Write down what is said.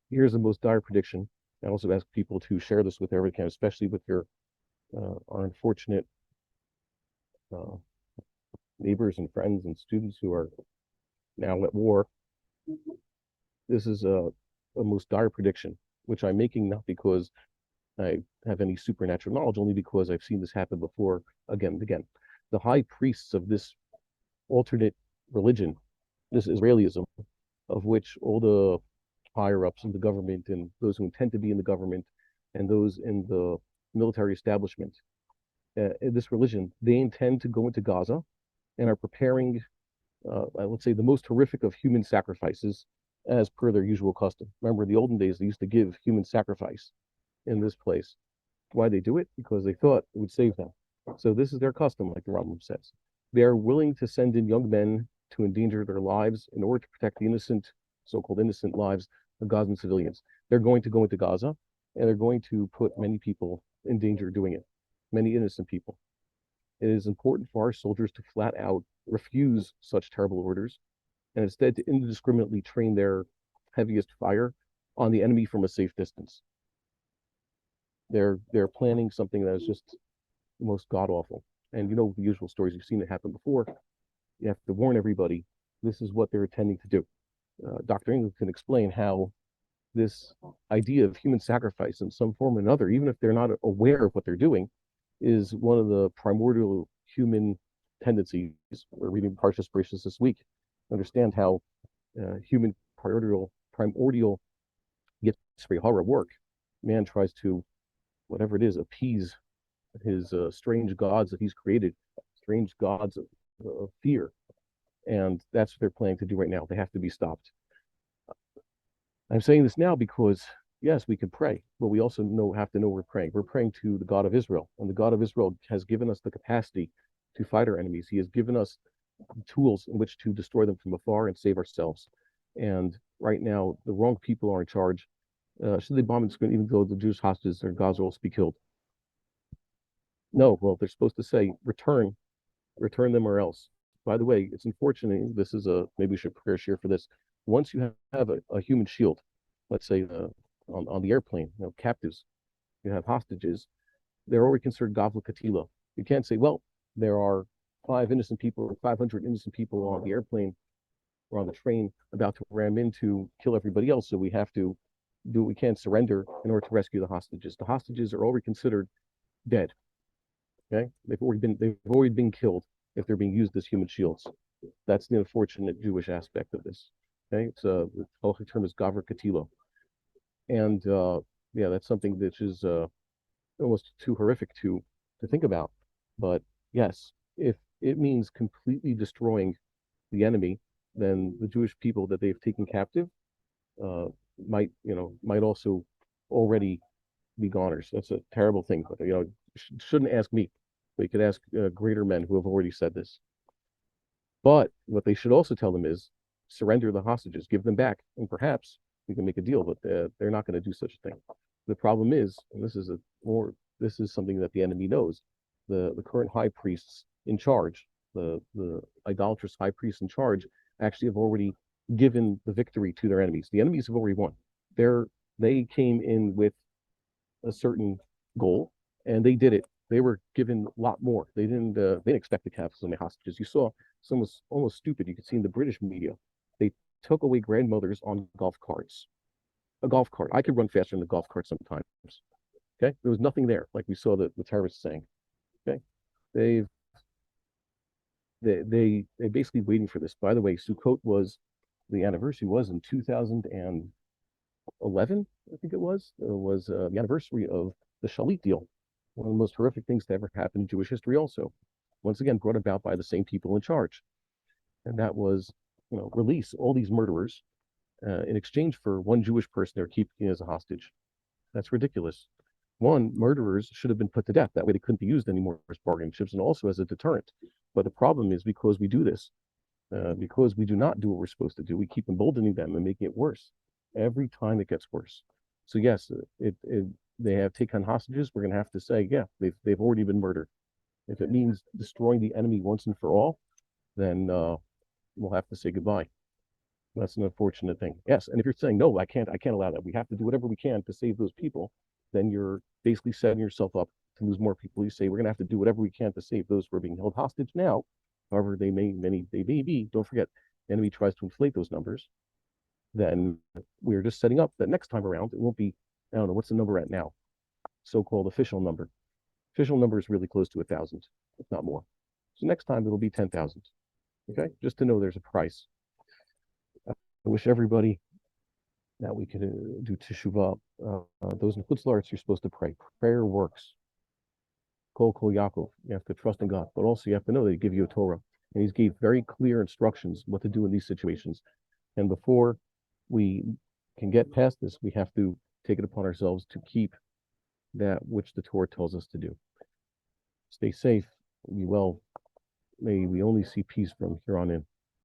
Here's the most dire prediction. I also ask people to share this with everyone, especially with your our unfortunate uh, neighbors and friends and students who are now at war. This is a most dire prediction, which I'm making not because I have any supernatural knowledge, only because I've seen this happen before again and again. The high priests of this alternate religion, this Israelism, of which all the higher ups in the government and those who intend to be in the government and those in the military establishment, in this religion, they intend to go into Gaza and are preparing, let's say, the most horrific of human sacrifices as per their usual custom. Remember, in the olden days, they used to give human sacrifice in this place. Why they do it? Because they thought it would save them. So this is their custom, like the Rambam says. They are willing to send in young men to endanger their lives in order to protect the innocent, so-called innocent lives of Gazan civilians. They're going to go into Gaza, and they're going to put many people in danger doing it, many innocent people. It is important for our soldiers to flat out refuse such terrible orders and instead to indiscriminately train their heaviest fire on the enemy from a safe distance. They're planning something that is just the most god awful. And you know the usual stories, you've seen it happen before. You have to warn everybody this is what they're intending to do. Dr. England can explain how this idea of human sacrifice in some form or another, even if they're not aware of what they're doing, is one of the primordial human tendencies. We're reading Parshas Bereshis this week. Understand how human primordial Yitzhak horror work. Man tries to, whatever it is, appease his strange gods that he's created, strange gods of fear. And that's what they're planning to do right now. They have to be stopped. I'm saying this now because, yes, we can pray, but we also have to know we're praying. We're praying to the God of Israel, and the God of Israel has given us the capacity to fight our enemies. He has given us tools in which to destroy them from afar and save ourselves. And right now, the wrong people are in charge. Should they bomb it, even though the Jewish hostages or Gaza will be killed? No, well, they're supposed to say, return them or else. By the way, it's unfortunate. This is maybe we should prepare a share for this. Once you have a human shield, let's say on the airplane, captives, you have hostages, they're already considered gavla katila. You can't say, well, there are 5 innocent people or 500 innocent people on the airplane or on the train about to ram in to kill everybody else, so we have to do what we can, surrender in order to rescue the hostages. The hostages are already considered dead. Okay, they've already been killed if they're being used as human shields. That's the unfortunate Jewish aspect of this. Okay, it's the halachic term is gavra katilo, and yeah, that's something that is almost too horrific to think about. But yes, if it means completely destroying the enemy, then the Jewish people that they've taken captive uh, might also already be goners. That's a terrible thing, but shouldn't ask me. They could ask greater men who have already said this. But what they should also tell them is surrender the hostages, give them back, and perhaps we can make a deal. But they're not going to do such a thing. The problem is, and this is something that the enemy knows. The current high priests in charge, the idolatrous high priests in charge, actually have already given the victory to their enemies. The enemies have already won. They came in with a certain goal, and they did it. They were given a lot more. They didn't expect to have so many hostages. You saw some was almost stupid. You could see in the British media, they took away grandmothers on golf carts. A golf cart. I could run faster than the golf cart sometimes. Okay, there was nothing there, like we saw the terrorists saying. Okay, they've they basically waiting for this. By the way, Sukkot the anniversary was in 2011, I think it was. It was the anniversary of the Shalit deal, one of the most horrific things to ever happen in Jewish history. Also, once again brought about by the same people in charge, and that was release all these murderers in exchange for one Jewish person they're keeping as a hostage. That's ridiculous. One, murderers should have been put to death. That way they couldn't be used anymore as bargaining chips and also as a deterrent. But the problem is because we do this, because we do not do what we're supposed to do, we keep emboldening them and making it worse. Every time it gets worse. So yes, they have taken hostages. We're going to have to say, yeah, they've already been murdered. If it means destroying the enemy once and for all, then we'll have to say goodbye. That's an unfortunate thing. Yes, and if you're saying no, I can't allow that. We have to do whatever we can to save those people. Then you're basically setting yourself up to lose more people. You say we're going to have to do whatever we can to save those who are being held hostage now. However, they may be. Don't forget, the enemy tries to inflate those numbers. Then we're just setting up that next time around it won't be. I don't know what's the number at now. So-called official number. Official number is really close to 1,000, if not more. So next time it'll be 10,000. Okay, just to know there's a price. I wish everybody that we could do teshuvah. Those in Chutz La'aretz, you're supposed to pray. Prayer works. Kol Yaakov. You have to trust in God, but also you have to know that He gave you a Torah, and He gave very clear instructions what to do in these situations. And before we can get past this, we have to take it upon ourselves to keep that which the Torah tells us to do. Stay safe. Be well. May we only see peace from here on in.